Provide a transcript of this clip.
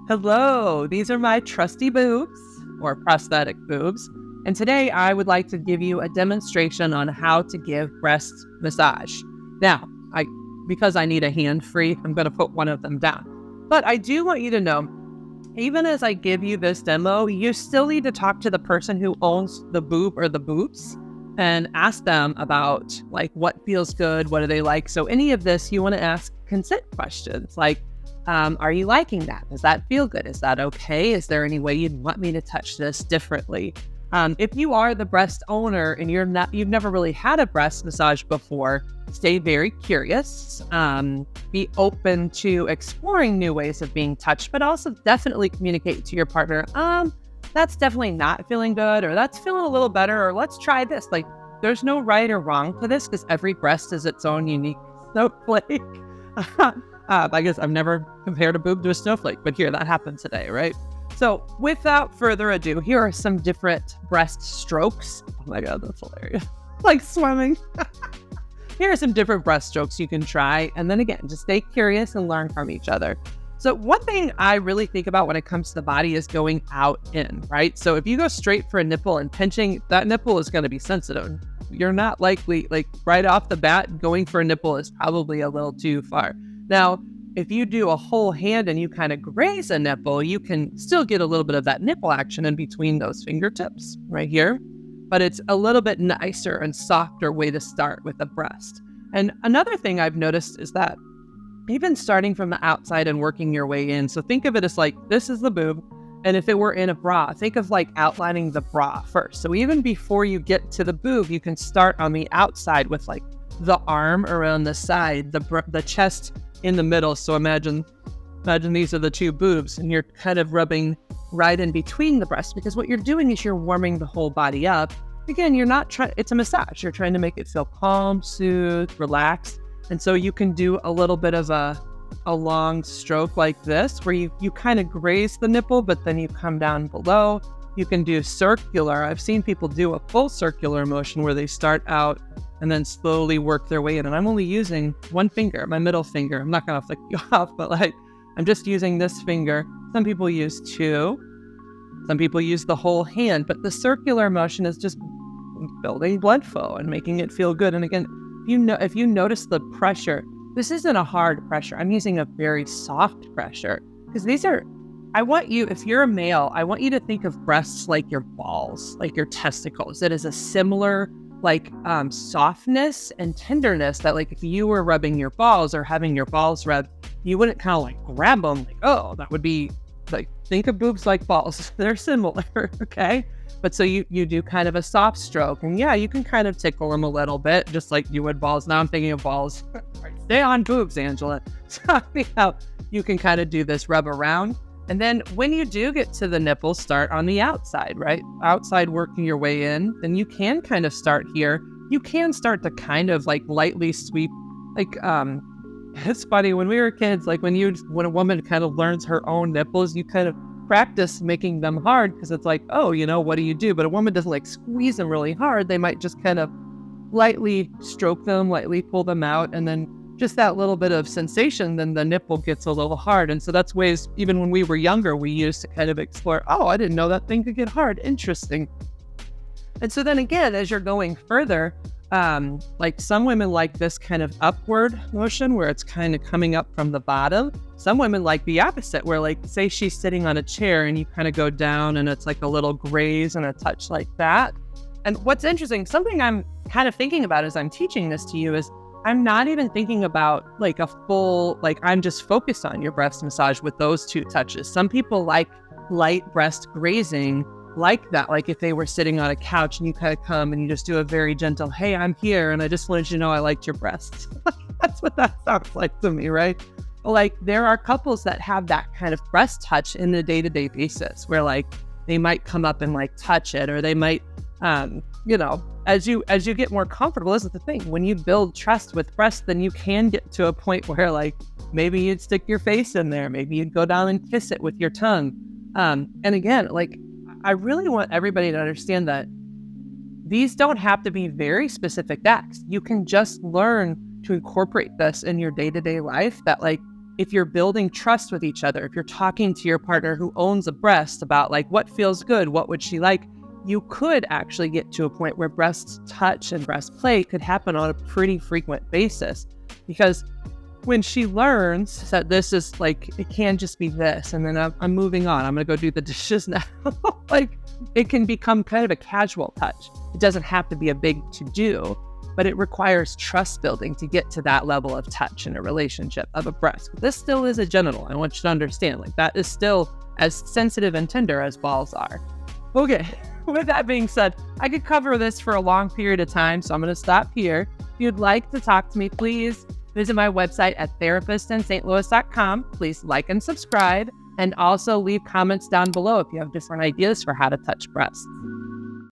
Hello, these are my trusty boobs, or prosthetic boobs, and today I would like to give you a demonstration on how to give breast massage. Now, because I need a hand free, I'm going to put one of them down. But I do want you to know, even as I give you this demo, you still need to talk to the person who owns the boob or the boobs and ask them about what feels good, what do they like. So any of this, you want to ask consent questions like, are you liking that? Does that feel good? Is that okay? Is there any way you'd want me to touch this differently? If you are the breast owner and you've never really had a breast massage before, stay very curious. Be open to exploring new ways of being touched, but also definitely communicate to your partner, that's definitely not feeling good, or that's feeling a little better, or let's try this. There's no right or wrong to this because every breast is its own unique snowflake. I guess I've never compared a boob to a snowflake, but here, that happened today, right? So without further ado, here are some different breast strokes. Oh my God, that's hilarious. Like swimming. Here are some different breast strokes you can try. And then again, just stay curious and learn from each other. So one thing I really think about when it comes to the body is going out in, right? So if you go straight for a nipple and pinching, that nipple is going to be sensitive. You're not likely, right off the bat, going for a nipple is probably a little too far. Now, if you do a whole hand and you kind of graze a nipple, you can still get a little bit of that nipple action in between those fingertips right here. But it's a little bit nicer and softer way to start with the breast. And another thing I've noticed is that even starting from the outside and working your way in. So think of it as this is the boob. And if it were in a bra, think of outlining the bra first. So even before you get to the boob, you can start on the outside with the arm around the side, the chest in the middle. So imagine these are the two boobs and you're kind of rubbing right in between the breasts, because what you're doing is you're warming the whole body up. Again, you're not trying, it's a massage. You're trying to make it feel calm, soothed, relaxed. And so you can do a little bit of a long stroke like this, where you kind of graze the nipple, but then you come down below. You can do circular. I've seen people do a full circular motion where they start out and then slowly work their way in. And I'm only using one finger, my middle finger. I'm not going to flick you off, but I'm just using this finger. Some people use two. Some people use the whole hand, but the circular motion is just building blood flow and making it feel good. And again, if you notice the pressure, this isn't a hard pressure. I'm using a very soft pressure because if you're a male, I want you to think of breasts like your balls, like your testicles. It is a similar softness and tenderness that if you were rubbing your balls or having your balls rubbed, you wouldn't kind of grab them oh, that would be think of boobs like balls. They're similar, okay? But so you do kind of a soft stroke, and yeah, you can kind of tickle them a little bit, just like you would balls. Now I'm thinking of balls. Stay on boobs, Angela. So anyhow, you can kind of do this rub around. And then when you do get to the nipple, start on the outside, right? Outside, working your way in. Then you can kind of start here. You can start to kind of lightly sweep. It's funny, when we were kids, when a woman kind of learns her own nipples, you kind of practice making them hard because it's what do you do? But a woman doesn't squeeze them really hard. They might just kind of lightly stroke them, lightly pull them out, and then just that little bit of sensation, then the nipple gets a little hard. And so that's ways, even when we were younger, we used to kind of explore, oh, I didn't know that thing could get hard. Interesting. And so then again, as you're going further, some women like this kind of upward motion where it's kind of coming up from the bottom. Some women like the opposite, where say she's sitting on a chair and you kind of go down and it's a little graze and a touch like that. And what's interesting, something I'm kind of thinking about as I'm teaching this to you is I'm not even thinking about a full, I'm just focused on your breast massage with those two touches. Some people like light breast grazing like that. If they were sitting on a couch and you kind of come and you just do a very gentle, hey, I'm here and I just wanted you to know I liked your breasts. That's what that sounds like to me, right? There are couples that have that kind of breast touch in the day-to-day basis where they might come up and touch it, or they might, as you get more comfortable. This is the thing. When you build trust with breasts, then you can get to a point where maybe you'd stick your face in there. Maybe you'd go down and kiss it with your tongue. And again, I really want everybody to understand that these don't have to be very specific acts. You can just learn to incorporate this in your day-to-day life, that if you're building trust with each other, if you're talking to your partner who owns a breast about like what feels good, what would she like, you could actually get to a point where breast touch and breast play could happen on a pretty frequent basis. Because when she learns that this is like, it can just be this, and then I'm moving on, I'm going to go do the dishes now. Like, it can become kind of a casual touch. It doesn't have to be a big to-do, but it requires trust building to get to that level of touch in a relationship of a breast. This still is a genital. I want you to understand, like, that is still as sensitive and tender as balls are. Okay, with that being said, I could cover this for a long period of time, so I'm going to stop here. If you'd like to talk to me, please visit my website at therapistinstlouis.com. Please like and subscribe, and also leave comments down below if you have different ideas for how to touch breasts.